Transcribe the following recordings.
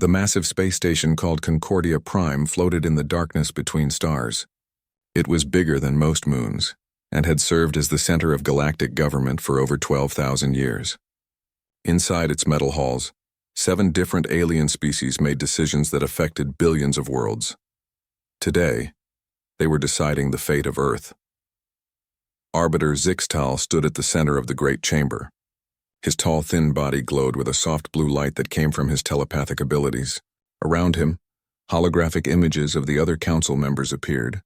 The massive space station called Concordia Prime floated in the darkness between stars. It was bigger than most moons, and had served as the center of galactic government for over 12,000 years. Inside its metal halls, 7 different alien species made decisions that affected billions of worlds. Today, they were deciding the fate of Earth. Arbiter Zixtal stood at the center of the great chamber. His tall, thin body glowed with a soft blue light that came from his telepathic abilities. Around him, holographic images of the other council members appeared.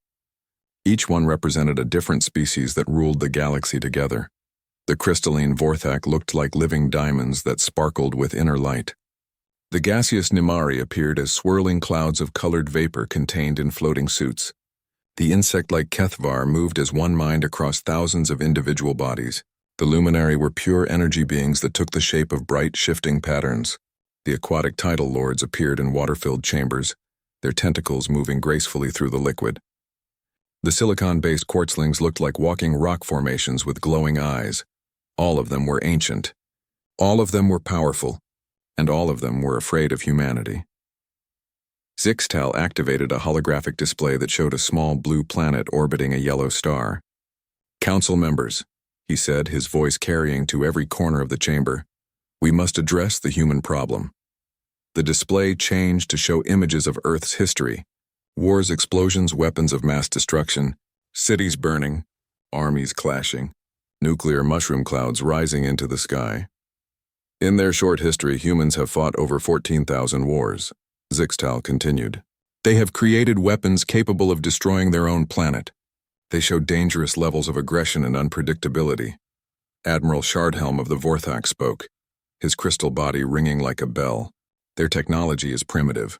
Each one represented a different species that ruled the galaxy together. The crystalline Vorthak looked like living diamonds that sparkled with inner light. The gaseous Nimari appeared as swirling clouds of colored vapor contained in floating suits. The insect-like Kethvar moved as one mind across thousands of individual bodies. The luminary were pure energy beings that took the shape of bright, shifting patterns. The aquatic tidal lords appeared in water-filled chambers, their tentacles moving gracefully through the liquid. The silicon-based quartzlings looked like walking rock formations with glowing eyes. All of them were ancient. All of them were powerful. And all of them were afraid of humanity. Zixtal activated a holographic display that showed a small blue planet orbiting a yellow star. "Council members," he said, his voice carrying to every corner of the chamber, "we must address the human problem." The display changed to show images of Earth's history: wars, explosions, weapons of mass destruction, cities burning, armies clashing, nuclear mushroom clouds rising into the sky. In their short history, humans have fought over 14,000 wars, Zixtal continued. They have created weapons capable of destroying their own planet. They show dangerous levels of aggression and unpredictability. Admiral Shardhelm of the Vorthak spoke, his crystal body ringing like a bell. Their technology is primitive.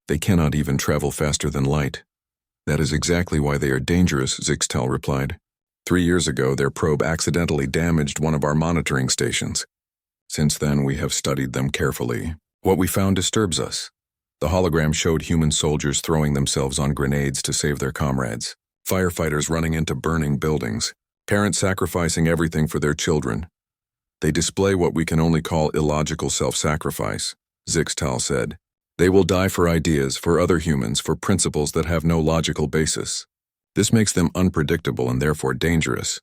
They cannot even travel faster than light. That is exactly why they are dangerous, Zixtal replied. 3 years ago, their probe accidentally damaged one of our monitoring stations. Since then, we have studied them carefully. What we found disturbs us. The hologram showed human soldiers throwing themselves on grenades to save their comrades, firefighters running into burning buildings, parents sacrificing everything for their children. They display what we can only call illogical self-sacrifice, Zixtal said. They will die for ideas, for other humans, for principles that have no logical basis. This makes them unpredictable and therefore dangerous.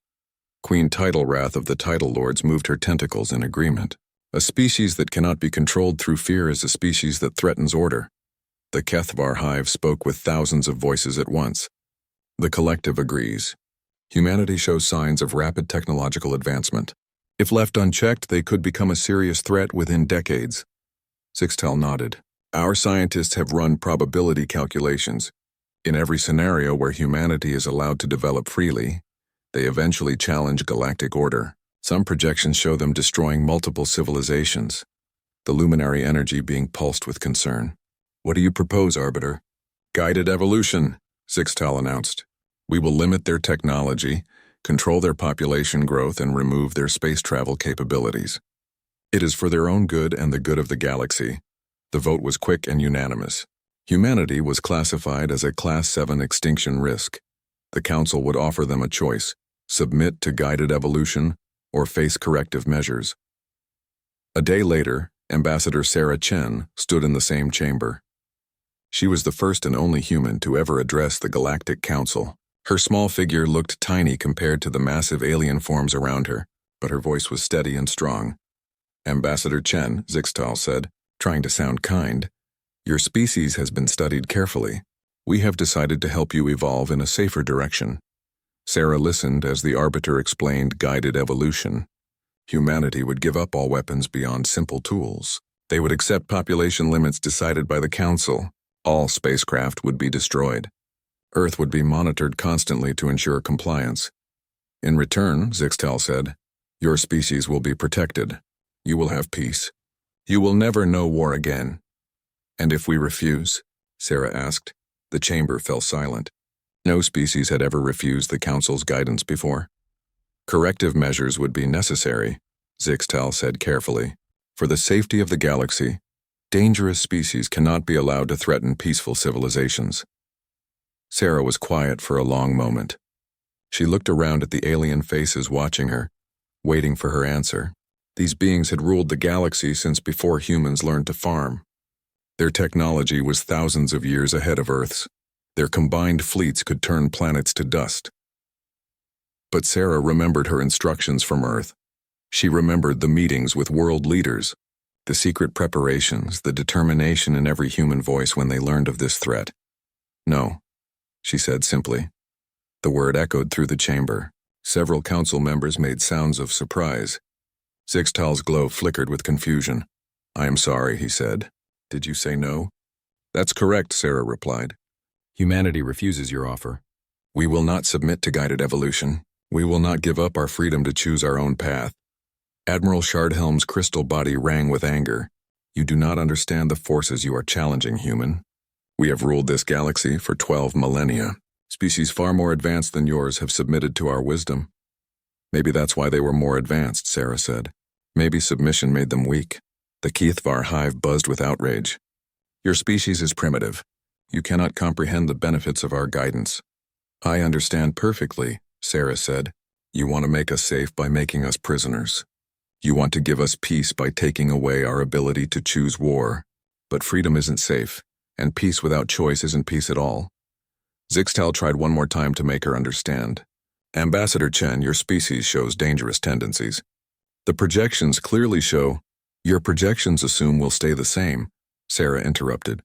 Queen Tidalwrath of the Tidal Lords moved her tentacles in agreement. A species that cannot be controlled through fear is a species that threatens order. The Kethvar hive spoke with thousands of voices at once. The collective agrees. Humanity shows signs of rapid technological advancement. If left unchecked, they could become a serious threat within decades. Zixtal nodded. Our scientists have run probability calculations. In every scenario where humanity is allowed to develop freely, they eventually challenge galactic order. Some projections show them destroying multiple civilizations, the luminary energy being pulsed with concern. What do you propose, Arbiter? Guided evolution, Zixtal announced. We will limit their technology, control their population growth, and remove their space travel capabilities. It is for their own good and the good of the galaxy. The vote was quick and unanimous. Humanity was classified as a Class 7 extinction risk. The Council would offer them a choice: submit to guided evolution or face corrective measures. A day later, Ambassador Sarah Chen stood in the same chamber. She was the first and only human to ever address the Galactic Council. Her small figure looked tiny compared to the massive alien forms around her, but her voice was steady and strong. Ambassador Chen, Zixtal said, trying to sound kind, your species has been studied carefully. We have decided to help you evolve in a safer direction. Sarah listened as the Arbiter explained guided evolution. Humanity would give up all weapons beyond simple tools. They would accept population limits decided by the Council. All spacecraft would be destroyed. Earth would be monitored constantly to ensure compliance. In return, Zixtal said, your species will be protected. You will have peace. You will never know war again. And if we refuse? Sarah asked. The chamber fell silent. No species had ever refused the Council's guidance before. Corrective measures would be necessary, Zixtal said carefully. For the safety of the galaxy, dangerous species cannot be allowed to threaten peaceful civilizations. Sarah was quiet for a long moment. She looked around at the alien faces watching her, waiting for her answer. These beings had ruled the galaxy since before humans learned to farm. Their technology was thousands of years ahead of Earth's. Their combined fleets could turn planets to dust. But Sarah remembered her instructions from Earth. She remembered the meetings with world leaders, the secret preparations, the determination in every human voice when they learned of this threat. "No," she said simply. The word echoed through the chamber. Several council members made sounds of surprise. Zixtal's glow flickered with confusion. "I am sorry," he said. "Did you say no?" "That's correct," Sarah replied. "Humanity refuses your offer. We will not submit to guided evolution. We will not give up our freedom to choose our own path." Admiral Shardhelm's crystal body rang with anger. "You do not understand the forces you are challenging, human. We have ruled this galaxy for 12 millennia. Species far more advanced than yours have submitted to our wisdom." "Maybe that's why they were more advanced," Sarah said. "Maybe submission made them weak." The Keithvar hive buzzed with outrage. "Your species is primitive. You cannot comprehend the benefits of our guidance." "I understand perfectly," Sarah said. "You want to make us safe by making us prisoners. You want to give us peace by taking away our ability to choose war. But freedom isn't safe, and peace without choice isn't peace at all." Zixtal tried one more time to make her understand. "Ambassador Chen, your species shows dangerous tendencies. The projections clearly show—" "Your projections assume we'll stay the same," Sarah interrupted.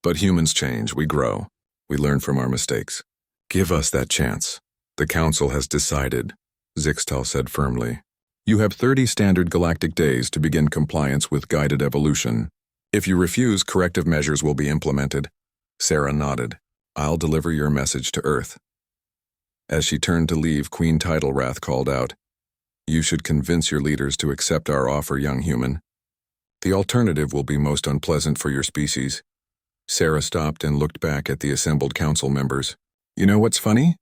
"But humans change, we grow. We learn from our mistakes. Give us that chance." "The Council has decided," Zixtal said firmly. "You have 30 standard galactic days to begin compliance with guided evolution. If you refuse, corrective measures will be implemented." Sarah nodded. "I'll deliver your message to Earth." As she turned to leave, Queen Titlewrath called out, "You should convince your leaders to accept our offer, young human. The alternative will be most unpleasant for your species." Sarah stopped and looked back at the assembled council members. "You know what's funny?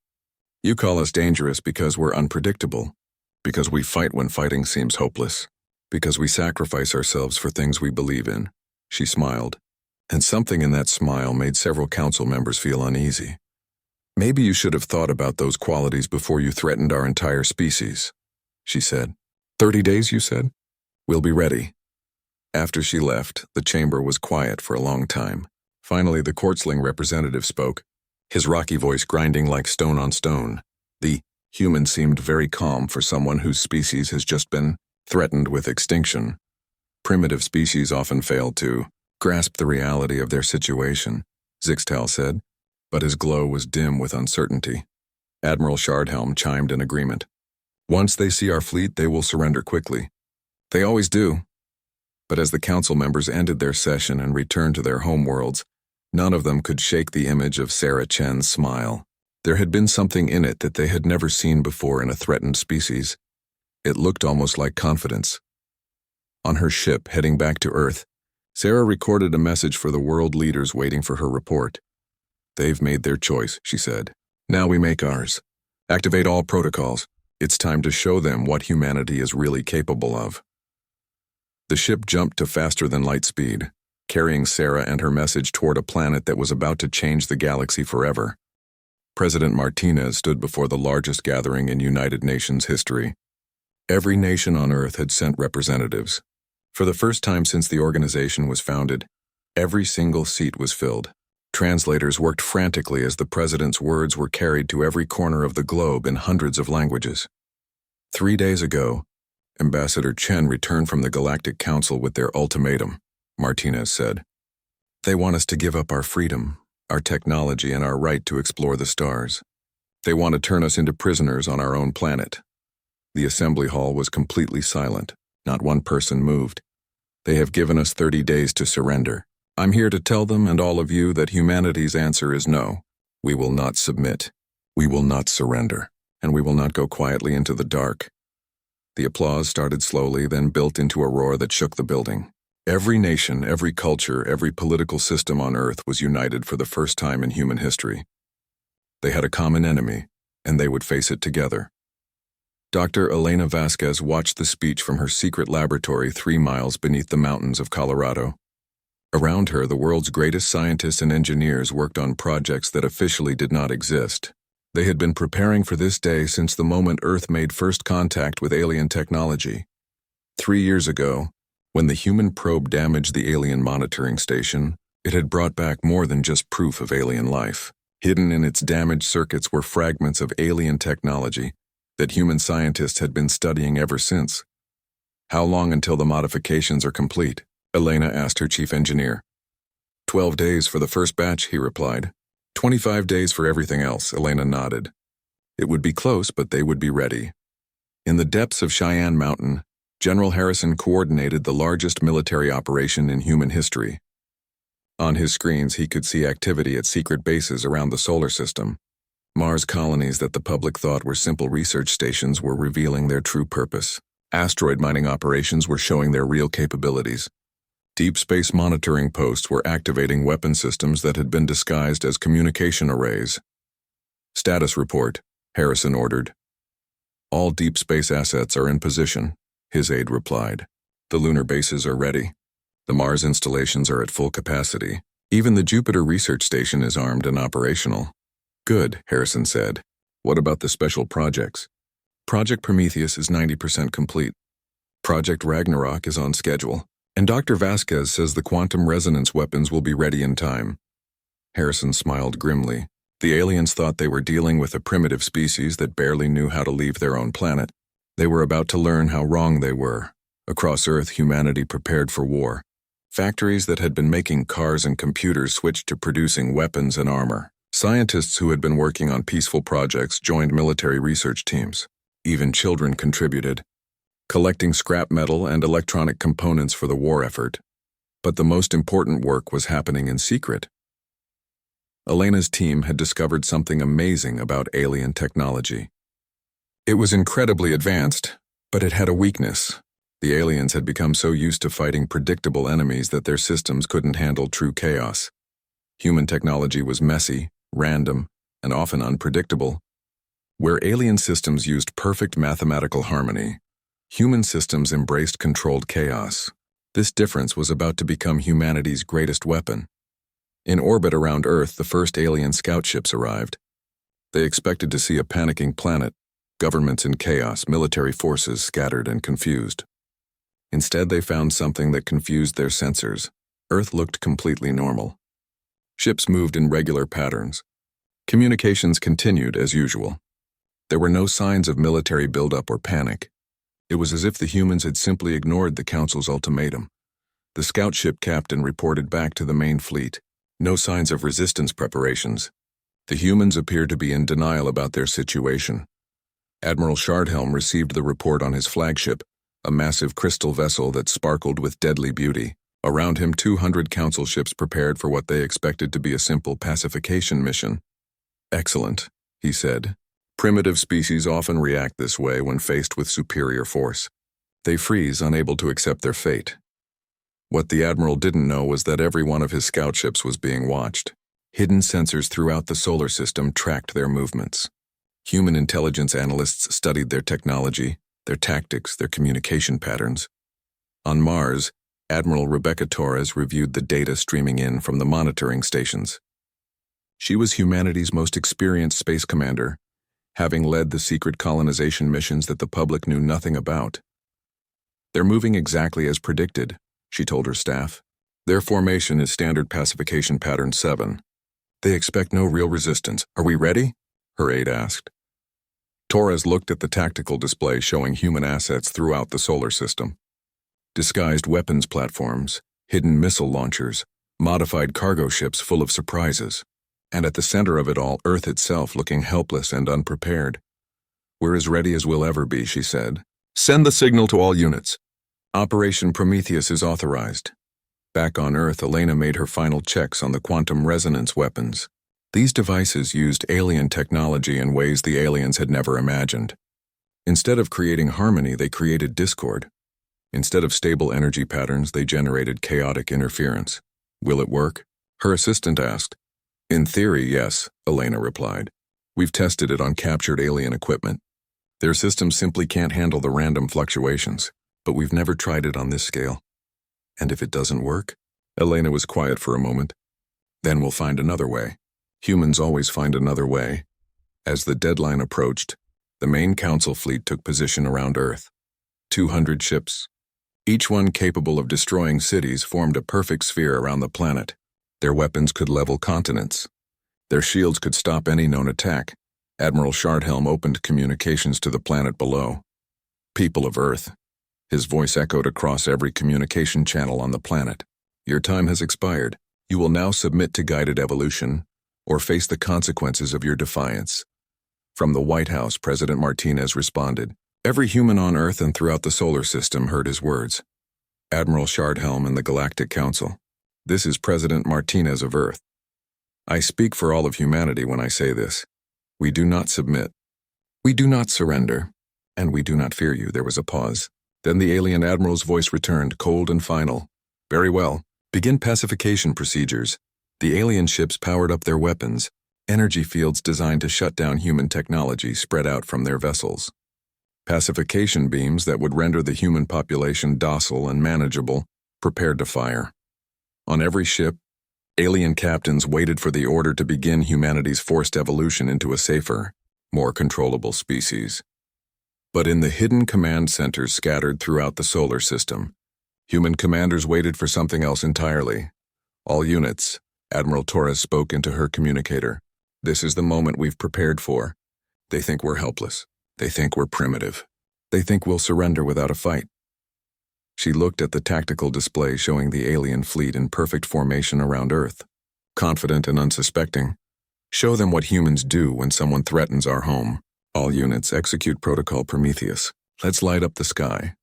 You call us dangerous because we're unpredictable, because we fight when fighting seems hopeless, because we sacrifice ourselves for things we believe in." She smiled, and something in that smile made several council members feel uneasy. "Maybe you should have thought about those qualities before you threatened our entire species," she said. 30 days, you said? We'll be ready." After she left, the chamber was quiet for a long time. Finally, the Quartzling representative spoke, his rocky voice grinding like stone on stone. The human seemed very calm for someone whose species has just been threatened with extinction. Primitive species often fail to grasp the reality of their situation, Zixtal said, but his glow was dim with uncertainty. Admiral Shardhelm chimed in agreement. "Once they see our fleet, they will surrender quickly. They always do." But as the council members ended their session and returned to their homeworlds, none of them could shake the image of Sarah Chen's smile. There had been something in it that they had never seen before in a threatened species. It looked almost like confidence. On her ship heading back to Earth, Sarah recorded a message for the world leaders waiting for her report. "They've made their choice," she said. "Now we make ours. Activate all protocols. It's time to show them what humanity is really capable of." The ship jumped to faster than light speed, carrying Sarah and her message toward a planet that was about to change the galaxy forever. President Martinez stood before the largest gathering in United Nations history. Every nation on Earth had sent representatives. For the first time since the organization was founded, every single seat was filled. Translators worked frantically as the president's words were carried to every corner of the globe in hundreds of languages. 3 days ago, Ambassador Chen returned from the Galactic Council with their ultimatum, Martinez said. "They want us to give up our freedom, our technology, and our right to explore the stars. They want to turn us into prisoners on our own planet." The assembly hall was completely silent. Not one person moved. "They have given us 30 days to surrender. I'm here to tell them and all of you that humanity's answer is no. We will not submit. We will not surrender. And we will not go quietly into the dark." The applause started slowly, then built into a roar that shook the building. Every nation, every culture, every political system on Earth was united for the first time in human history. They had a common enemy, and they would face it together. Dr. Elena Vasquez watched the speech from her secret laboratory 3 miles beneath the mountains of Colorado. Around her, the world's greatest scientists and engineers worked on projects that officially did not exist. They had been preparing for this day since the moment Earth made first contact with alien technology. 3 years ago, When the human probe damaged the alien monitoring station, it had brought back more than just proof of alien life. Hidden in its damaged circuits were fragments of alien technology that human scientists had been studying ever since. "How long until the modifications are complete?" Elena asked her chief engineer. 12 days for the first batch, he replied. 25 days for everything else, Elena nodded. It would be close, but they would be ready. In the depths of Cheyenne Mountain, General Harrison coordinated the largest military operation in human history. On his screens, he could see activity at secret bases around the solar system. Mars colonies that the public thought were simple research stations were revealing their true purpose. Asteroid mining operations were showing their real capabilities. Deep space monitoring posts were activating weapon systems that had been disguised as communication arrays. "Status report," Harrison ordered. "All deep space assets are in position," his aide replied. "The lunar bases are ready. The Mars installations are at full capacity. Even the Jupiter research station is armed and operational." "Good," Harrison said. "What about the special projects?" "Project Prometheus is 90% complete. Project Ragnarok is on schedule. And Dr. Vasquez says the quantum resonance weapons will be ready in time." Harrison smiled grimly. The aliens thought they were dealing with a primitive species that barely knew how to leave their own planet. They were about to learn how wrong they were. Across Earth, humanity prepared for war. Factories that had been making cars and computers switched to producing weapons and armor. Scientists who had been working on peaceful projects joined military research teams. Even children contributed, collecting scrap metal and electronic components for the war effort. But the most important work was happening in secret. Elena's team had discovered something amazing about alien technology. It was incredibly advanced, but it had a weakness. The aliens had become so used to fighting predictable enemies that their systems couldn't handle true chaos. Human technology was messy, random, and often unpredictable. Where alien systems used perfect mathematical harmony, human systems embraced controlled chaos. This difference was about to become humanity's greatest weapon. In orbit around Earth, the first alien scout ships arrived. They expected to see a panicking planet, governments in chaos, military forces scattered and confused. Instead, they found something that confused their sensors. Earth looked completely normal. Ships moved in regular patterns. Communications continued as usual. There were no signs of military buildup or panic. It was as if the humans had simply ignored the Council's ultimatum. The scout ship captain reported back to the main fleet. No signs of resistance preparations. The humans appeared to be in denial about their situation. Admiral Shardhelm received the report on his flagship, a massive crystal vessel that sparkled with deadly beauty. Around him, 200 Council ships prepared for what they expected to be a simple pacification mission. "Excellent," he said. "Primitive species often react this way when faced with superior force. They freeze, unable to accept their fate." What the Admiral didn't know was that every one of his scout ships was being watched. Hidden sensors throughout the solar system tracked their movements. Human intelligence analysts studied their technology, their tactics, their communication patterns. On Mars, Admiral Rebecca Torres reviewed the data streaming in from the monitoring stations. She was humanity's most experienced space commander, having led the secret colonization missions that the public knew nothing about. "They're moving exactly as predicted," she told her staff. "Their formation is standard pacification pattern 7. They expect no real resistance. Are we ready?" her aide asked. Torres looked at the tactical display showing human assets throughout the solar system. Disguised weapons platforms, hidden missile launchers, modified cargo ships full of surprises. And at the center of it all, Earth itself looking helpless and unprepared. "We're as ready as we'll ever be," she said. "Send the signal to all units. Operation Prometheus is authorized." Back on Earth, Elena made her final checks on the quantum resonance weapons. These devices used alien technology in ways the aliens had never imagined. Instead of creating harmony, they created discord. Instead of stable energy patterns, they generated chaotic interference. "Will it work?" her assistant asked. "In theory, yes," Elena replied. "We've tested it on captured alien equipment. Their systems simply can't handle the random fluctuations, but we've never tried it on this scale." "And if it doesn't work?" Elena was quiet for a moment. "Then we'll find another way. Humans always find another way." As the deadline approached, the main Council fleet took position around Earth. 200 ships, Each one capable of destroying cities formed a perfect sphere around the planet. Their weapons could level continents. Their shields could stop any known attack. Admiral Shardhelm opened communications to the planet below. People of Earth. His voice echoed across every communication channel on the planet. Your time has expired. You will now submit to guided evolution, or face the consequences of your defiance. From the White House, President Martinez responded. Every human on Earth and throughout the solar system heard his words. Admiral Shardhelm and the Galactic Council. This is President Martinez of Earth. I speak for all of humanity when I say this. We do not submit. We do not surrender. And we do not fear you. There was a pause. Then the alien admiral's voice returned, cold and final. Very well. Begin pacification procedures. The alien ships powered up their weapons, energy fields designed to shut down human technology spread out from their vessels. Pacification beams that would render the human population docile and manageable, prepared to fire. On every ship, alien captains waited for the order to begin humanity's forced evolution into a safer, more controllable species. But in the hidden command centers scattered throughout the solar system, human commanders waited for something else entirely. All units, Admiral Torres spoke into her communicator. This is the moment we've prepared for. They think we're helpless. They think we're primitive. They think we'll surrender without a fight. She looked at the tactical display showing the alien fleet in perfect formation around Earth. Confident and unsuspecting. Show them what humans do when someone threatens our home. All units execute Protocol Prometheus. Let's light up the sky.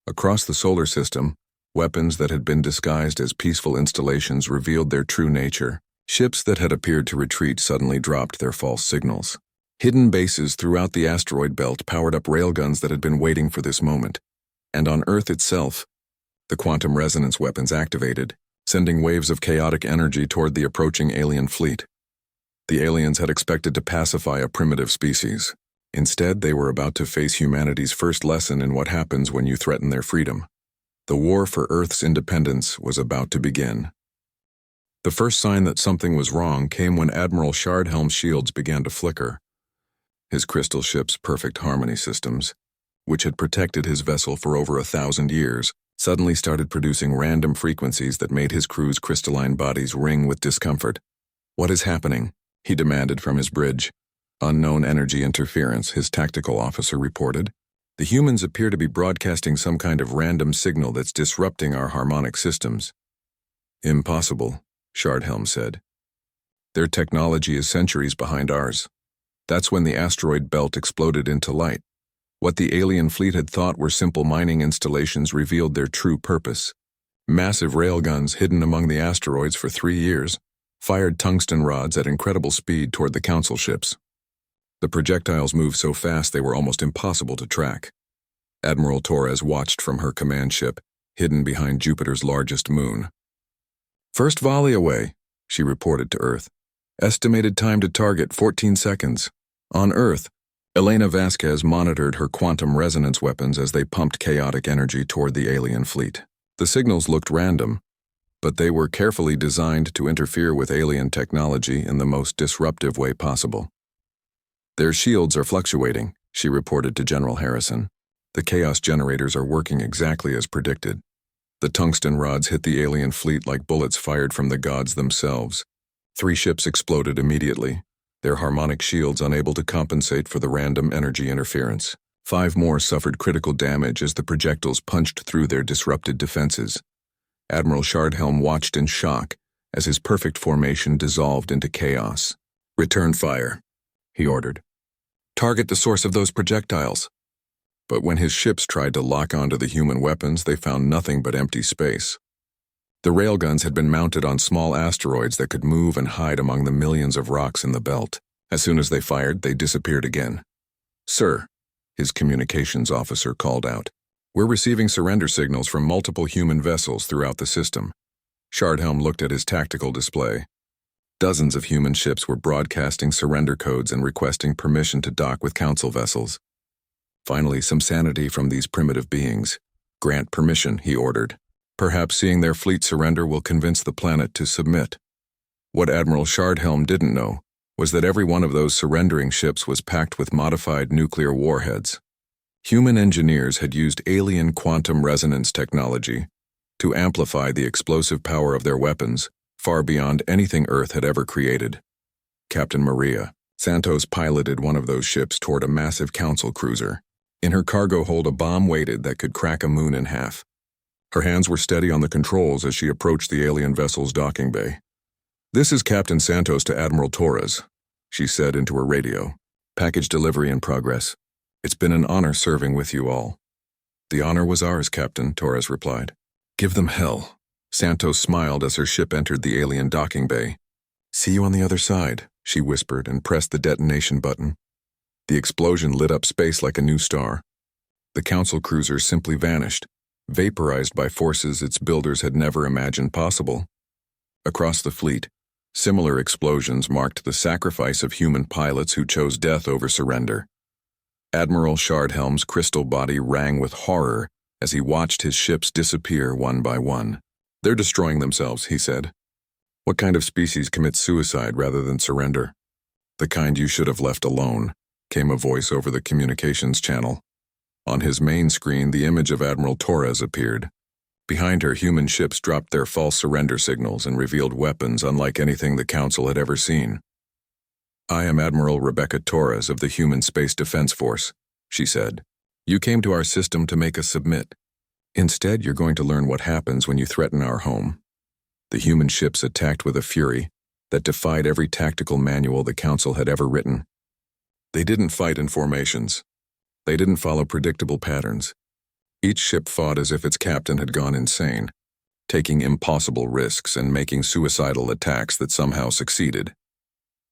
Across the solar system, weapons that had been disguised as peaceful installations revealed their true nature. Ships that had appeared to retreat suddenly dropped their false signals. Hidden bases throughout the asteroid belt powered up railguns that had been waiting for this moment. And on Earth itself, the quantum resonance weapons activated, sending waves of chaotic energy toward the approaching alien fleet. The aliens had expected to pacify a primitive species. Instead, they were about to face humanity's first lesson in what happens when you threaten their freedom. The war for Earth's independence was about to begin. The first sign that something was wrong came when Admiral Shardhelm's shields began to flicker. His crystal ship's perfect harmony systems, which had protected his vessel for over 1,000 years, suddenly started producing random frequencies that made his crew's crystalline bodies ring with discomfort. What is happening? He demanded from his bridge. Unknown energy interference, his tactical officer reported. The humans appear to be broadcasting some kind of random signal that's disrupting our harmonic systems. Impossible, Shardhelm said. Their technology is centuries behind ours. That's when the asteroid belt exploded into light. What the alien fleet had thought were simple mining installations revealed their true purpose. Massive railguns hidden among the asteroids for 3 years fired tungsten rods at incredible speed toward the Council ships. The projectiles moved so fast they were almost impossible to track. Admiral Torres watched from her command ship, hidden behind Jupiter's largest moon. First volley away, she reported to Earth. Estimated time to target 14 seconds. On Earth, Elena Vasquez monitored her quantum resonance weapons as they pumped chaotic energy toward the alien fleet. The signals looked random, but they were carefully designed to interfere with alien technology in the most disruptive way possible. Their shields are fluctuating, she reported to General Harrison. The chaos generators are working exactly as predicted. The tungsten rods hit the alien fleet like bullets fired from the gods themselves. 3 ships exploded immediately, their harmonic shields unable to compensate for the random energy interference. 5 more suffered critical damage as the projectiles punched through their disrupted defenses. Admiral Shardhelm watched in shock as his perfect formation dissolved into chaos. Return fire, he ordered. Target the source of those projectiles. But when his ships tried to lock onto the human weapons, they found nothing but empty space. The railguns had been mounted on small asteroids that could move and hide among the millions of rocks in the belt. As soon as they fired, they disappeared again. Sir, his communications officer called out. We're receiving surrender signals from multiple human vessels throughout the system. Shardhelm looked at his tactical display. Dozens of human ships were broadcasting surrender codes and requesting permission to dock with Council vessels. Finally, some sanity from these primitive beings. Grant permission, he ordered. Perhaps seeing their fleet surrender will convince the planet to submit. What Admiral Shardhelm didn't know was that every one of those surrendering ships was packed with modified nuclear warheads. Human engineers had used alien quantum resonance technology to amplify the explosive power of their weapons far beyond anything Earth had ever created. Captain Maria Santos piloted one of those ships toward a massive council cruiser. In her cargo hold, a bomb waited that could crack a moon in half. Her hands were steady on the controls as she approached the alien vessel's docking bay. "This is Captain Santos to Admiral Torres," she said into her radio. "Package delivery in progress. It's been an honor serving with you all." "The honor was ours, Captain," Torres replied. "Give them hell." Santos smiled as her ship entered the alien docking bay. "See you on the other side," she whispered and pressed the detonation button. The explosion lit up space like a new star. The council cruiser simply vanished, vaporized by forces its builders had never imagined possible. Across the fleet, similar explosions marked the sacrifice of human pilots who chose death over surrender. Admiral Shardhelm's crystal body rang with horror as he watched his ships disappear one by one. "They're destroying themselves," he said. "What kind of species commits suicide rather than surrender?" "The kind you should have left alone," came a voice over the communications channel. On his main screen, the image of Admiral Torres appeared. Behind her, human ships dropped their false surrender signals and revealed weapons unlike anything the Council had ever seen. "I am Admiral Rebecca Torres of the Human Space Defense Force," she said. "You came to our system to make us submit. Instead, you're going to learn what happens when you threaten our home." The human ships attacked with a fury that defied every tactical manual the Council had ever written. They didn't fight in formations. They didn't follow predictable patterns. Each ship fought as if its captain had gone insane, taking impossible risks and making suicidal attacks that somehow succeeded.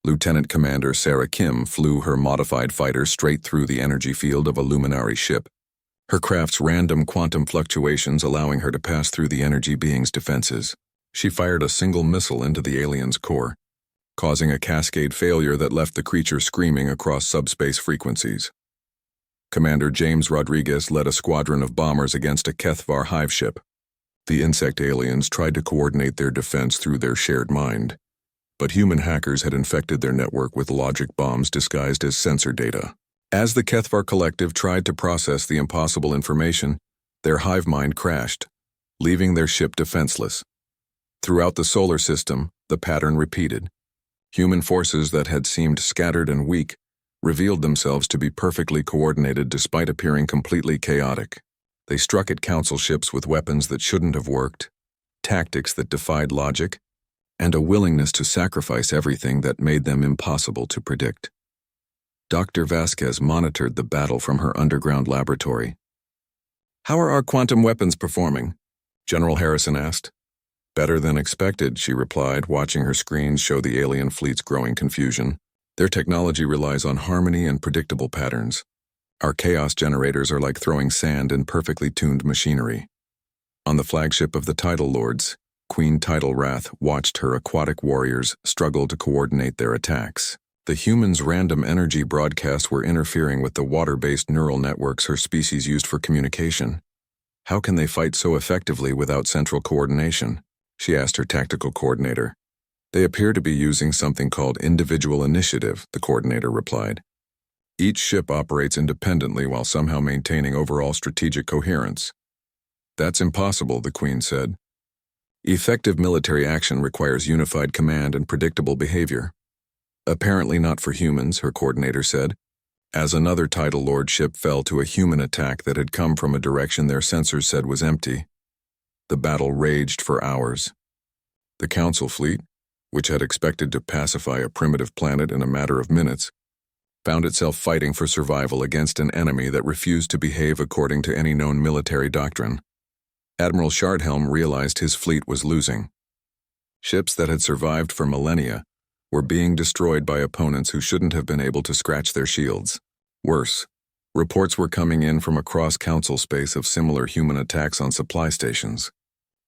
Lieutenant Commander Sarah Kim flew her modified fighter straight through the energy field of a luminary ship, her craft's random quantum fluctuations allowing her to pass through the energy being's defenses. She fired a single missile into the alien's core, causing a cascade failure that left the creature screaming across subspace frequencies. Commander James Rodriguez led a squadron of bombers against a Kethvar hive ship. The insect aliens tried to coordinate their defense through their shared mind, but human hackers had infected their network with logic bombs disguised as sensor data. As the Kethvar collective tried to process the impossible information, their hive mind crashed, leaving their ship defenseless. Throughout the solar system, the pattern repeated. Human forces that had seemed scattered and weak revealed themselves to be perfectly coordinated despite appearing completely chaotic. They struck at council ships with weapons that shouldn't have worked, tactics that defied logic, and a willingness to sacrifice everything that made them impossible to predict. Dr. Vasquez monitored the battle from her underground laboratory. "How are our quantum weapons performing?" General Harrison asked. "Better than expected," she replied, watching her screens show the alien fleet's growing confusion. "Their technology relies on harmony and predictable patterns. Our chaos generators are like throwing sand in perfectly tuned machinery." On the flagship of the Tidal Lords, Queen Tidal Wrath watched her aquatic warriors struggle to coordinate their attacks. The humans' random energy broadcasts were interfering with the water-based neural networks her species used for communication. "How can they fight so effectively without central coordination?" she asked her tactical coordinator. "They appear to be using something called individual initiative," the coordinator replied. "Each ship operates independently while somehow maintaining overall strategic coherence." "That's impossible," the Queen said. "Effective military action requires unified command and predictable behavior." "Apparently not for humans," her coordinator said, as another Tidal Lord ship fell to a human attack that had come from a direction their sensors said was empty. The battle raged for hours. The Council fleet, which had expected to pacify a primitive planet in a matter of minutes, found itself fighting for survival against an enemy that refused to behave according to any known military doctrine. Admiral Shardhelm realized his fleet was losing. Ships that had survived for millennia were being destroyed by opponents who shouldn't have been able to scratch their shields. Worse, reports were coming in from across Council space of similar human attacks on supply stations,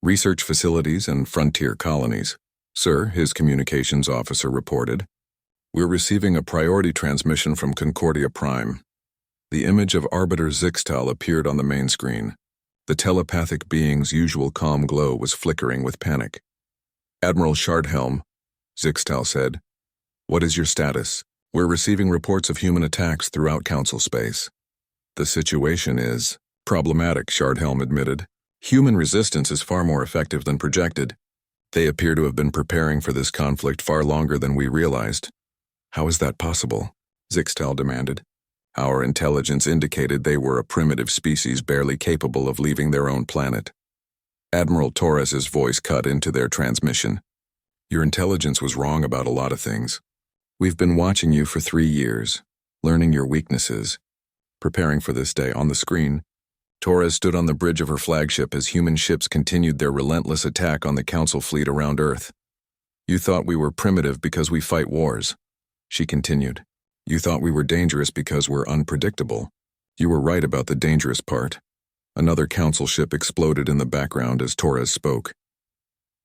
research facilities, and frontier colonies. "Sir," his communications officer reported, "we're receiving a priority transmission from Concordia Prime." The image of Arbiter Zixtal appeared on the main screen. The telepathic being's usual calm glow was flickering with panic. "Admiral Shardhelm," Zixtal said, "what is your status?" "We're receiving reports of human attacks throughout Council space." The situation is problematic, Shardhelm admitted. Human resistance is far more effective than projected. They appear to have been preparing for this conflict far longer than we realized. How is that possible? Zixtal demanded. Our intelligence indicated they were a primitive species barely capable of leaving their own planet. Admiral Torres's voice cut into their transmission. Your intelligence was wrong about a lot of things. We've been watching you for 3 years, learning your weaknesses, preparing for this day. On the screen, Torres stood on the bridge of her flagship as human ships continued their relentless attack on the Council fleet around Earth. You thought we were primitive because we fight wars, she continued. You thought we were dangerous because we're unpredictable. You were right about the dangerous part. Another Council ship exploded in the background as Torres spoke.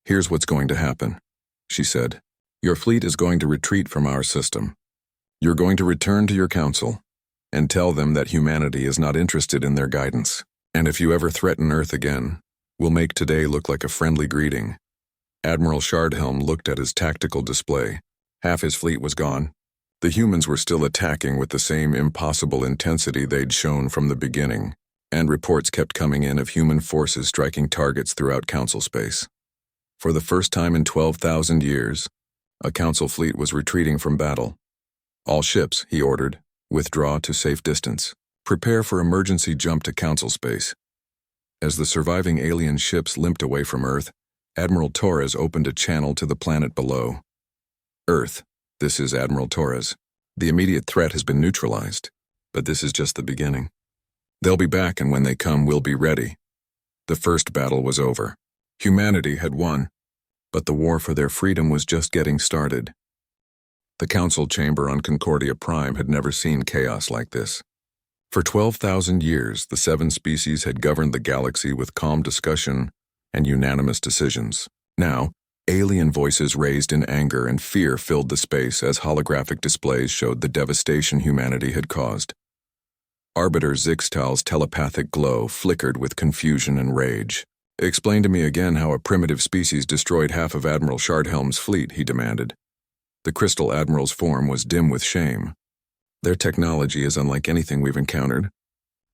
Here's what's going to happen, she said. Your fleet is going to retreat from our system. You're going to return to your Council and tell them that humanity is not interested in their guidance. And if you ever threaten Earth again, we'll make today look like a friendly greeting. Admiral Shardhelm looked at his tactical display. Half his fleet was gone. The humans were still attacking with the same impossible intensity they'd shown from the beginning, and reports kept coming in of human forces striking targets throughout Council space. For the first time in 12,000 years, a Council fleet was retreating from battle. All ships, he ordered, withdraw to safe distance. Prepare for emergency jump to Council space. As the surviving alien ships limped away from Earth, Admiral Torres opened a channel to the planet below. Earth, this is Admiral Torres. The immediate threat has been neutralized, but this is just the beginning. They'll be back, and when they come, we'll be ready. The first battle was over. Humanity had won, but the war for their freedom was just getting started. The Council chamber on Concordia Prime had never seen chaos like this. For 12,000 years, the 7 species had governed the galaxy with calm discussion and unanimous decisions. Now, alien voices raised in anger and fear filled the space as holographic displays showed the devastation humanity had caused. Arbiter Zixtal's telepathic glow flickered with confusion and rage. Explain to me again how a primitive species destroyed half of Admiral Shardhelm's fleet, he demanded. The Crystal Admiral's form was dim with shame. Their technology is unlike anything we've encountered.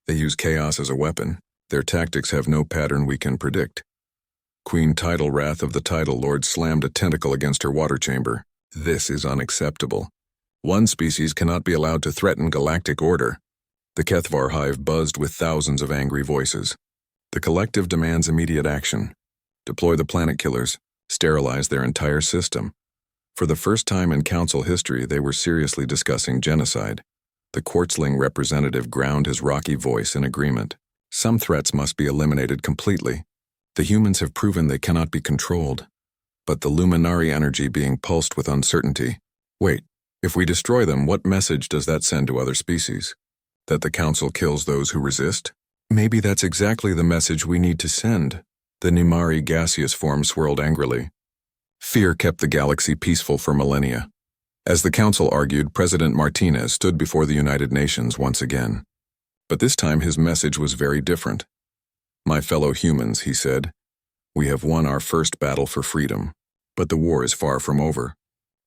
They use chaos as a weapon. Their tactics have no pattern we can predict. Queen Tidal Wrath of the Tidal Lord slammed a tentacle against her water chamber. This is unacceptable. One species cannot be allowed to threaten galactic order. The Kethvar hive buzzed with thousands of angry voices. The collective demands immediate action. Deploy the planet killers. Sterilize their entire system. For the first time in Council history, they were seriously discussing genocide. The Quartzling representative ground his rocky voice in agreement. Some threats must be eliminated completely. The humans have proven they cannot be controlled. But the Luminari energy being pulsed with uncertainty. Wait, if we destroy them, what message does that send to other species? That the Council kills those who resist? Maybe that's exactly the message we need to send. The Nimari gaseous form swirled angrily. Fear kept the galaxy peaceful for millennia. As the Council argued, President Martinez stood before the United Nations once again. But this time his message was very different. My fellow humans, he said, we have won our first battle for freedom, but the war is far from over.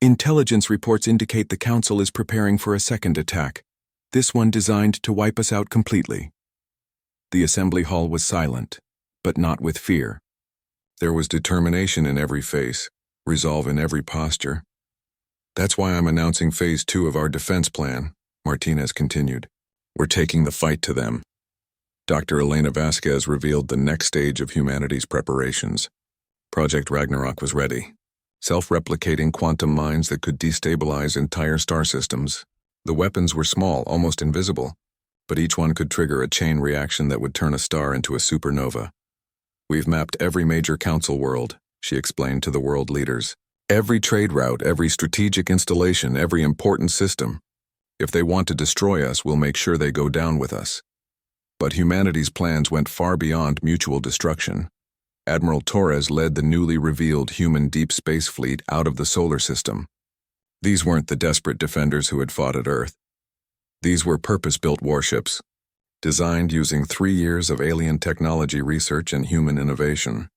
Intelligence reports indicate the Council is preparing for a second attack, this one designed to wipe us out completely. The assembly hall was silent, but not with fear. There was determination in every face, resolve in every posture. That's why I'm announcing Phase 2 of our defense plan, Martinez continued. We're taking the fight to them. Dr. Elena Vasquez revealed the next stage of humanity's preparations. Project Ragnarok was ready. Self-replicating quantum mines that could destabilize entire star systems. The weapons were small, almost invisible, but each one could trigger a chain reaction that would turn a star into a supernova. We've mapped every major Council world, she explained to the world leaders. Every trade route, every strategic installation, every important system. If they want to destroy us, we'll make sure they go down with us. But humanity's plans went far beyond mutual destruction. Admiral Torres led the newly revealed human deep space fleet out of the solar system. These weren't the desperate defenders who had fought at Earth. These were purpose-built warships, designed using 3 years of alien technology research and human innovation.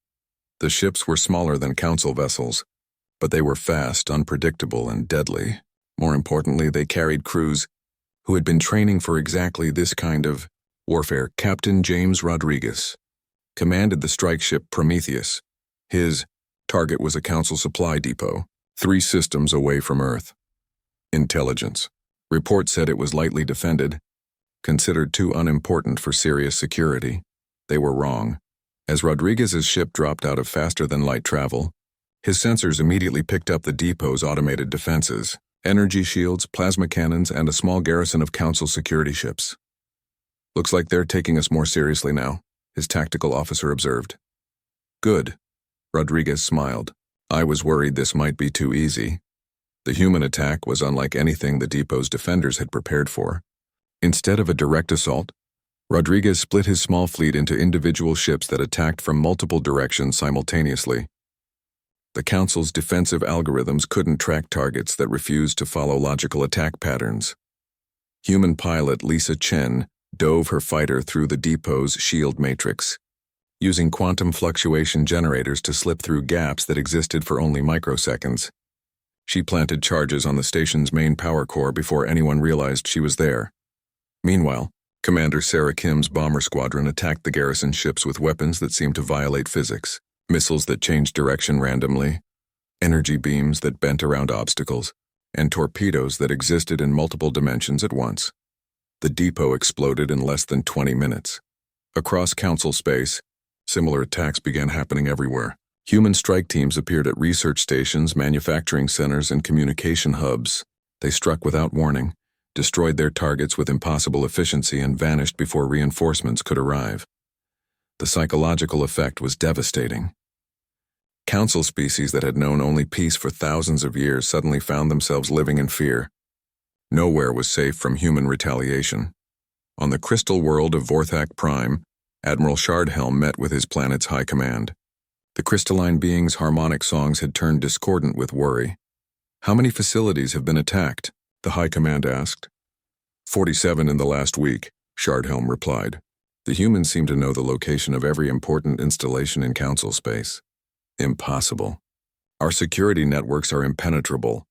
The ships were smaller than Council vessels, but they were fast, unpredictable, and deadly. More importantly, they carried crews who had been training for exactly this kind of Warfare Captain James Rodriguez commanded the strike ship Prometheus. His target was a Council supply depot, 3 systems away from Earth. Intelligence. Reports said it was lightly defended, considered too unimportant for serious security. They were wrong. As Rodriguez's ship dropped out of faster-than-light travel, his sensors immediately picked up the depot's automated defenses, energy shields, plasma cannons, and a small garrison of Council security ships. "Looks like they're taking us more seriously now," his tactical officer observed. "Good," Rodriguez smiled. "I was worried this might be too easy." The human attack was unlike anything the depot's defenders had prepared for. Instead of a direct assault, Rodriguez split his small fleet into individual ships that attacked from multiple directions simultaneously. The Council's defensive algorithms couldn't track targets that refused to follow logical attack patterns. Human pilot Lisa Chen dove her fighter through the depot's shield matrix, using quantum fluctuation generators to slip through gaps that existed for only microseconds. She planted charges on the station's main power core before anyone realized she was there. Meanwhile, Commander Sarah Kim's bomber squadron attacked the garrison ships with weapons that seemed to violate physics, missiles that changed direction randomly, energy beams that bent around obstacles, and torpedoes that existed in multiple dimensions at once. The depot exploded in less than 20 minutes. Across Council space, similar attacks began happening everywhere. Human strike teams appeared at research stations, manufacturing centers, and communication hubs. They struck without warning, destroyed their targets with impossible efficiency, and vanished before reinforcements could arrive. The psychological effect was devastating. Council species that had known only peace for thousands of years suddenly found themselves living in fear. Nowhere was safe from human retaliation. On the crystal world of Vorthak Prime, Admiral Shardhelm met with his planet's high command. The crystalline being's harmonic songs had turned discordant with worry. "How many facilities have been attacked?" the high command asked. 47 in the last week, Shardhelm replied. The humans seemed to know the location of every important installation in Council space. "Impossible. Our security networks are impenetrable."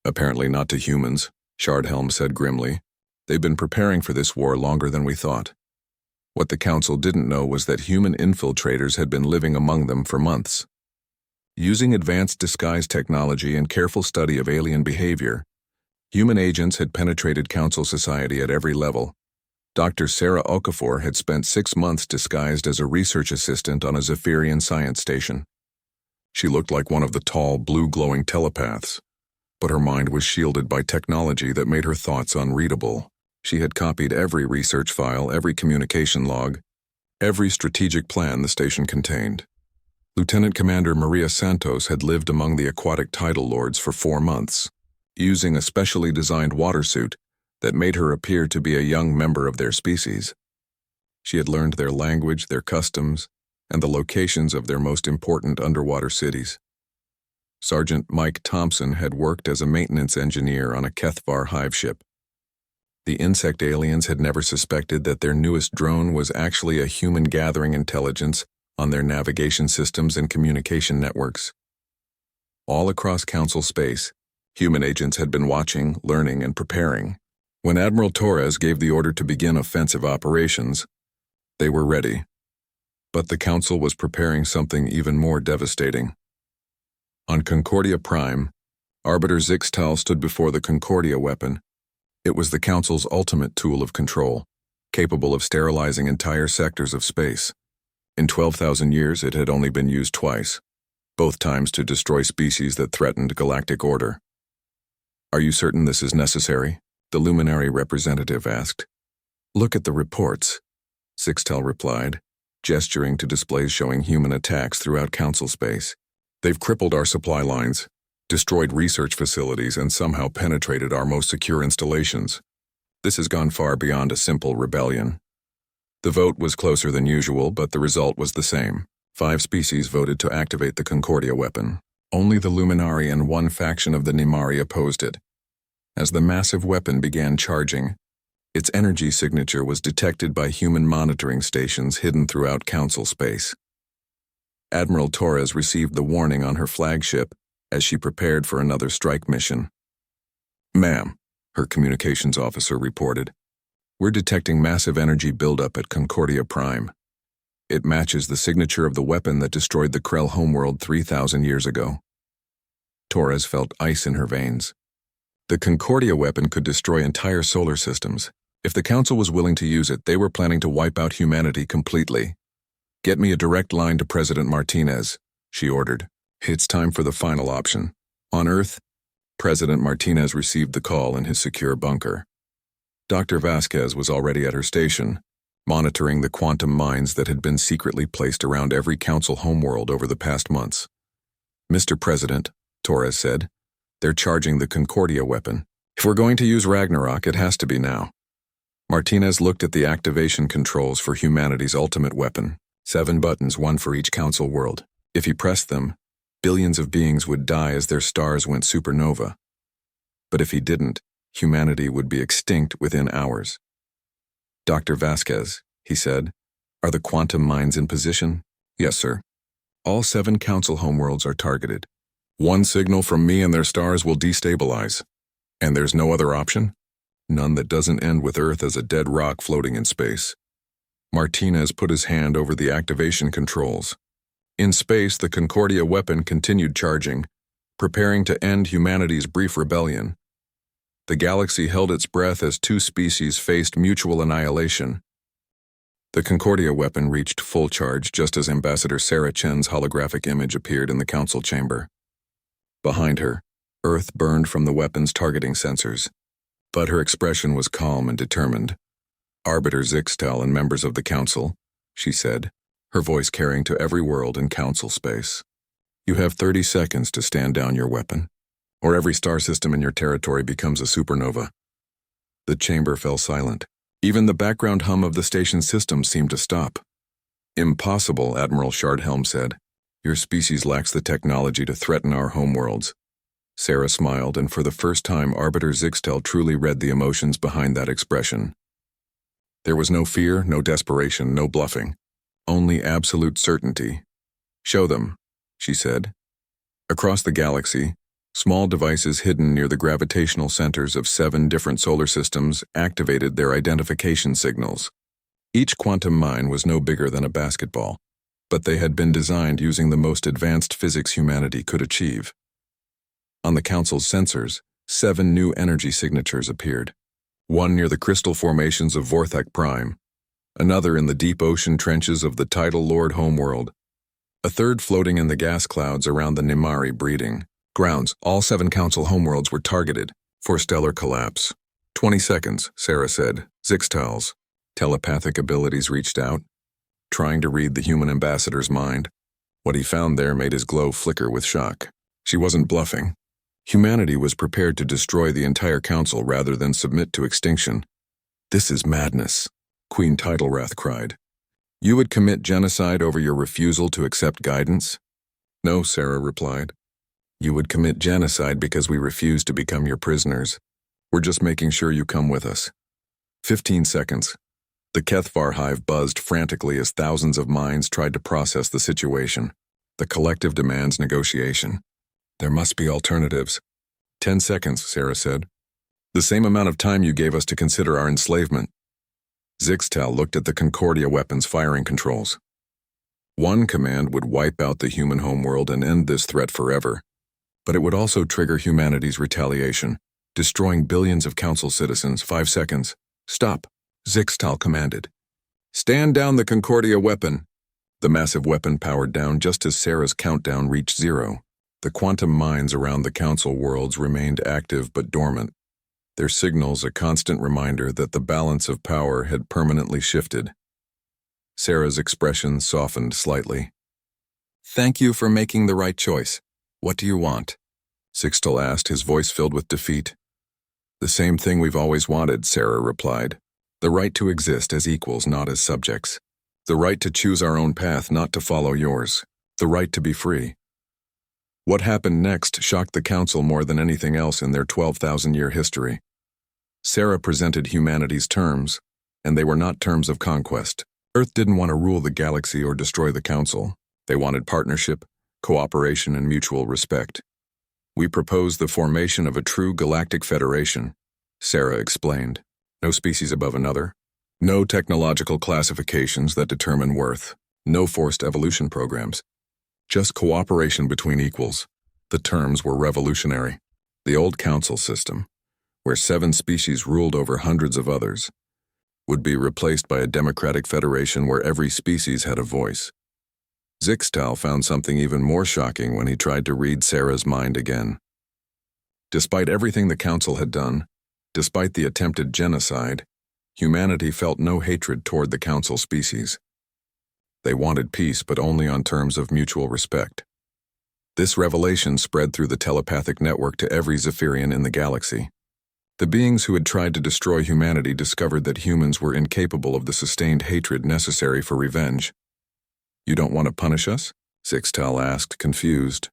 "Apparently not to humans," Shardhelm said grimly. "They've been preparing for this war longer than we thought." What the Council didn't know was that human infiltrators had been living among them for months. Using advanced disguise technology and careful study of alien behavior, human agents had penetrated Council society at every level. Dr. Sarah Okafor had spent 6 months disguised as a research assistant on a Zephyrian science station. She looked like one of the tall, blue-glowing telepaths, but her mind was shielded by technology that made her thoughts unreadable. She had copied every research file, every communication log, every strategic plan the station contained. Lieutenant Commander Maria Santos had lived among the aquatic tidal lords for 4 months, using a specially designed water suit that made her appear to be a young member of their species. She had learned their language, their customs, and the locations of their most important underwater cities. Sergeant Mike Thompson had worked as a maintenance engineer on a Kethvar hive ship. The insect aliens had never suspected that their newest drone was actually a human gathering intelligence on their navigation systems and communication networks. All across Council space, human agents had been watching, learning, and preparing. When Admiral Torres gave the order to begin offensive operations, they were ready. But the Council was preparing something even more devastating. On Concordia Prime, Arbiter Zixtal stood before the Concordia weapon. It was the Council's ultimate tool of control, capable of sterilizing entire sectors of space. In 12,000 years, it had only been used twice, both times to destroy species that threatened galactic order. "Are you certain this is necessary?" the luminary representative asked. "Look at the reports," Zixtal replied, gesturing to displays showing human attacks throughout Council space. "They've crippled our supply lines, destroyed research facilities, and somehow penetrated our most secure installations. This has gone far beyond a simple rebellion." The vote was closer than usual, but the result was the same. 5 species voted to activate the Concordia weapon. Only the Luminari and 1 faction of the Nimari opposed it. As the massive weapon began charging, its energy signature was detected by human monitoring stations hidden throughout Council space. Admiral Torres received the warning on her flagship as she prepared for another strike mission. "Ma'am," her communications officer reported, We're detecting massive energy buildup at Concordia Prime. It matches the signature of the weapon that destroyed the Krell homeworld 3,000 years ago. Torres felt ice in her veins. The Concordia weapon could destroy entire solar systems. If the Council was willing to use it, they were planning to wipe out humanity completely. "Get me a direct line to President Martinez," she ordered. "It's time for the final option." On Earth, President Martinez received the call in his secure bunker. Dr. Vasquez was already at her station, monitoring the quantum mines that had been secretly placed around every Council homeworld over the past months. "Mr. President," Torres said, "they're charging the Concordia weapon. If we're going to use Ragnarok, it has to be now." Martinez looked at the activation controls for humanity's ultimate weapon. 7 buttons, one for each Council world. If he pressed them, billions of beings would die as their stars went supernova. But if he didn't, humanity would be extinct within hours. "Dr. Vasquez," he said, "are the quantum mines in position?" "Yes, sir. All 7 Council homeworlds are targeted. One signal from me and their stars will destabilize. And there's no other option? None that doesn't end with Earth as a dead rock floating in space." Martinez put his hand over the activation controls. In space, the Concordia weapon continued charging, preparing to end humanity's brief rebellion. The galaxy held its breath as 2 species faced mutual annihilation. The Concordia weapon reached full charge just as Ambassador Sarah Chen's holographic image appeared in the Council chamber. Behind her, Earth burned from the weapon's targeting sensors, but her expression was calm and determined. "Arbiter Zixtal and members of the Council," she said, her voice carrying to every world in Council space. "You have 30 seconds to stand down your weapon, or every star system in your territory becomes a supernova." The chamber fell silent. Even the background hum of the station system seemed to stop. "Impossible," Admiral Shardhelm said. "Your species lacks the technology to threaten our homeworlds." Sarah smiled, and for the first time Arbiter Zixtal truly read the emotions behind that expression. There was no fear, no desperation, no bluffing. Only absolute certainty. "Show them," she said. Across the galaxy, small devices hidden near the gravitational centers of 7 different solar systems activated their identification signals. Each quantum mine was no bigger than a basketball, but they had been designed using the most advanced physics humanity could achieve. On the Council's sensors, 7 new energy signatures appeared. One near the crystal formations of Vorthak Prime, another in the deep ocean trenches of the Tidal Lord homeworld, a third floating in the gas clouds around the Nimari breeding grounds. All 7 Council homeworlds were targeted for stellar collapse. 20 seconds, Sarah said. Zixtal's telepathic abilities reached out, trying to read the human ambassador's mind. What he found there made his glow flicker with shock. She wasn't bluffing. Humanity was prepared to destroy the entire Council rather than submit to extinction. "This is madness," Queen Titlereath cried. "You would commit genocide over your refusal to accept guidance?" "No," Sarah replied. "You would commit genocide because we refuse to become your prisoners. We're just making sure you come with us." 15 seconds. The Kethvar hive buzzed frantically as thousands of minds tried to process the situation. The collective demands negotiation. "There must be alternatives." 10 seconds, Sarah said. "The same amount of time you gave us to consider our enslavement." Zixtal looked at the Concordia weapon's firing controls. One command would wipe out the human homeworld and end this threat forever, but it would also trigger humanity's retaliation, destroying billions of Council citizens. 5 seconds. "Stop," Zixtal commanded. "Stand down the Concordia weapon." The massive weapon powered down just as Sarah's countdown reached 0. The quantum mines around the Council worlds remained active but dormant, their signals a constant reminder that the balance of power had permanently shifted. Sarah's expression softened slightly. "Thank you for making the right choice. What do you want?" Zixtal asked, his voice filled with defeat. "The same thing we've always wanted," Sarah replied. "The right to exist as equals, not as subjects. The right to choose our own path, not to follow yours. The right to be free." What happened next shocked the Council more than anything else in their 12,000-year history. Sarah presented humanity's terms, and they were not terms of conquest. Earth didn't want to rule the galaxy or destroy the Council. They wanted partnership, cooperation, and mutual respect. "We propose the formation of a true galactic federation," Sarah explained. No species above another. No technological classifications that determine worth. No forced evolution programs. Just cooperation between equals. The terms were revolutionary. The old council system, where 7 species ruled over hundreds of others, would be replaced by a democratic federation where every species had a voice. Zixtal found something even more shocking when he tried to read Sarah's mind again. Despite everything the council had done, despite the attempted genocide, humanity felt no hatred toward the council species. They wanted peace, but only on terms of mutual respect. This revelation spread through the telepathic network to every Zephyrian in the galaxy. The beings who had tried to destroy humanity discovered that humans were incapable of the sustained hatred necessary for revenge. "You don't want to punish us?" Zixtal asked, confused.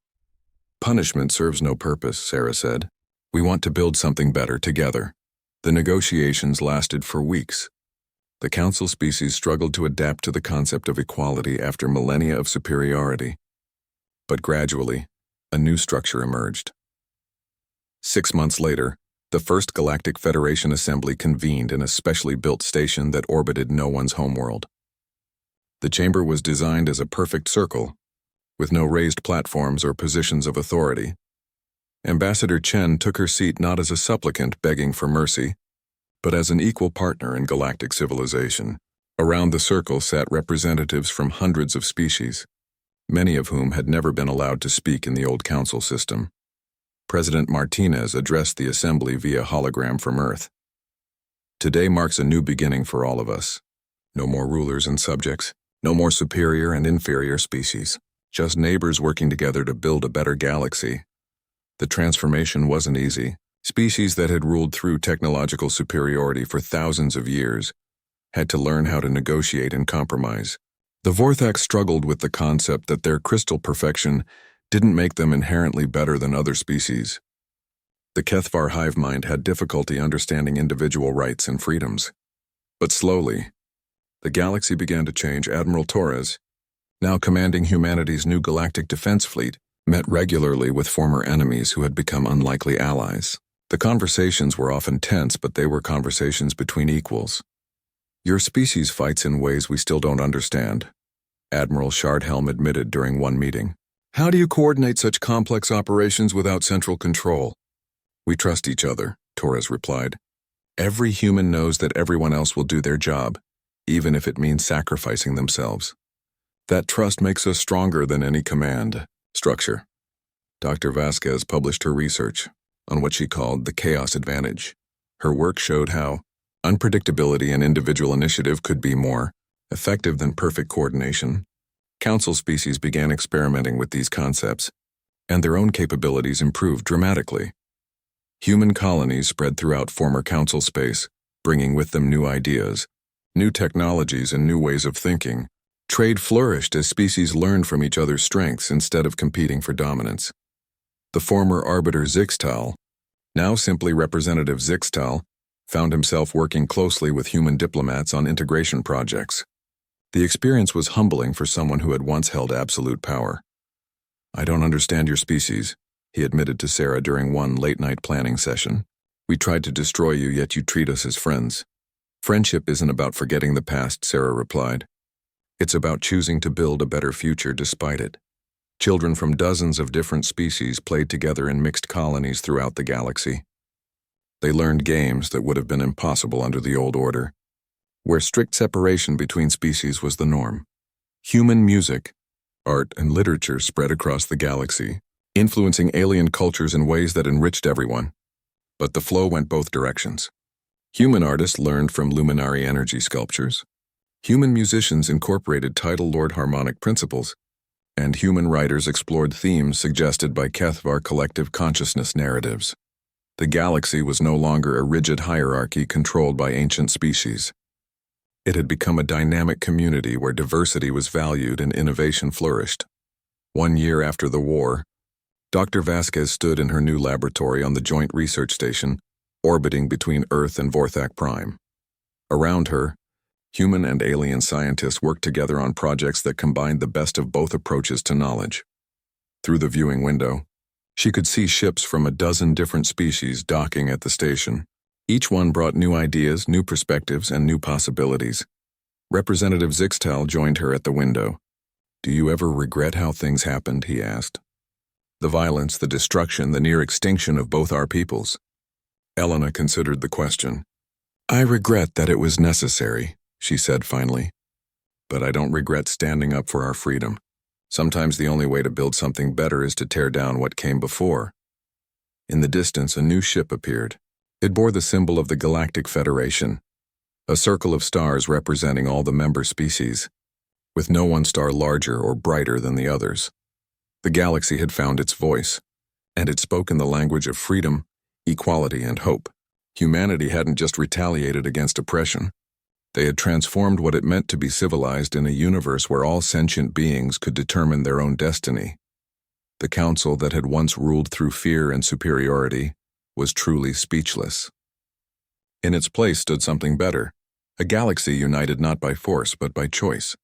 "Punishment serves no purpose," Sarah said. "We want to build something better together." The negotiations lasted for weeks. The council species struggled to adapt to the concept of equality after millennia of superiority. But gradually, a new structure emerged. 6 months later, the first Galactic Federation Assembly convened in a specially built station that orbited no one's homeworld. The chamber was designed as a perfect circle, with no raised platforms or positions of authority. Ambassador Chen took her seat not as a supplicant begging for mercy, but as an equal partner in galactic civilization. Around the circle sat representatives from hundreds of species, many of whom had never been allowed to speak in the old council system. President Martinez addressed the assembly via hologram from Earth. "Today marks a new beginning for all of us. No more rulers and subjects, no more superior and inferior species, just neighbors working together to build a better galaxy." The transformation wasn't easy. Species that had ruled through technological superiority for thousands of years had to learn how to negotiate and compromise. The Vorthax struggled with the concept that their crystal perfection didn't make them inherently better than other species. The Kethvar hive mind had difficulty understanding individual rights and freedoms. But slowly, the galaxy began to change. Admiral Torres, now commanding humanity's new galactic defense fleet, met regularly with former enemies who had become unlikely allies. The conversations were often tense, but they were conversations between equals. "Your species fights in ways we still don't understand," Admiral Shardhelm admitted during one meeting. "How do you coordinate such complex operations without central control?" "We trust each other," Torres replied. "Every human knows that everyone else will do their job, even if it means sacrificing themselves. That trust makes us stronger than any command structure." Dr. Vasquez published her research on what she called the chaos advantage. Her work showed how unpredictability and individual initiative could be more effective than perfect coordination. Council species began experimenting with these concepts, and their own capabilities improved dramatically. Human colonies spread throughout former council space, bringing with them new ideas, new technologies, and new ways of thinking. Trade flourished as species learned from each other's strengths instead of competing for dominance. The former arbiter Zixtal, now simply Representative Zixtal, found himself working closely with human diplomats on integration projects. The experience was humbling for someone who had once held absolute power. "I don't understand your species," he admitted to Sarah during one late-night planning session. "We tried to destroy you, yet you treat us as friends." "Friendship isn't about forgetting the past," Sarah replied. "It's about choosing to build a better future despite it." Children from dozens of different species played together in mixed colonies throughout the galaxy. They learned games that would have been impossible under the old order, where strict separation between species was the norm. Human music, art, and literature spread across the galaxy, influencing alien cultures in ways that enriched everyone. But the flow went both directions. Human artists learned from luminary energy sculptures. Human musicians incorporated tidal Lord harmonic principles, and human writers explored themes suggested by Kethvar collective consciousness narratives. The galaxy was no longer a rigid hierarchy controlled by ancient species. It had become a dynamic community where diversity was valued and innovation flourished. 1 year after the war, Dr. Vasquez stood in her new laboratory on the Joint Research Station, orbiting between Earth and Vorthak Prime. Around her, human and alien scientists worked together on projects that combined the best of both approaches to knowledge. Through the viewing window, she could see ships from a dozen different species docking at the station, Each one brought new ideas, new perspectives, and new possibilities. Representative Zixtel joined her at the window. "Do you ever regret how things happened?" he asked. "The violence, the destruction, the near extinction of both our peoples." Elena considered the question. "I regret that it was necessary," she said finally. "But I don't regret standing up for our freedom. Sometimes the only way to build something better is to tear down what came before." In the distance, a new ship appeared. It bore the symbol of the Galactic Federation, a circle of stars representing all the member species, with no one star larger or brighter than the others. The galaxy had found its voice, and it spoke in the language of freedom, equality, and hope. Humanity hadn't just retaliated against oppression. They had transformed what it meant to be civilized in a universe where all sentient beings could determine their own destiny. The council that had once ruled through fear and superiority was truly speechless. In its place stood something better, a galaxy united not by force but by choice.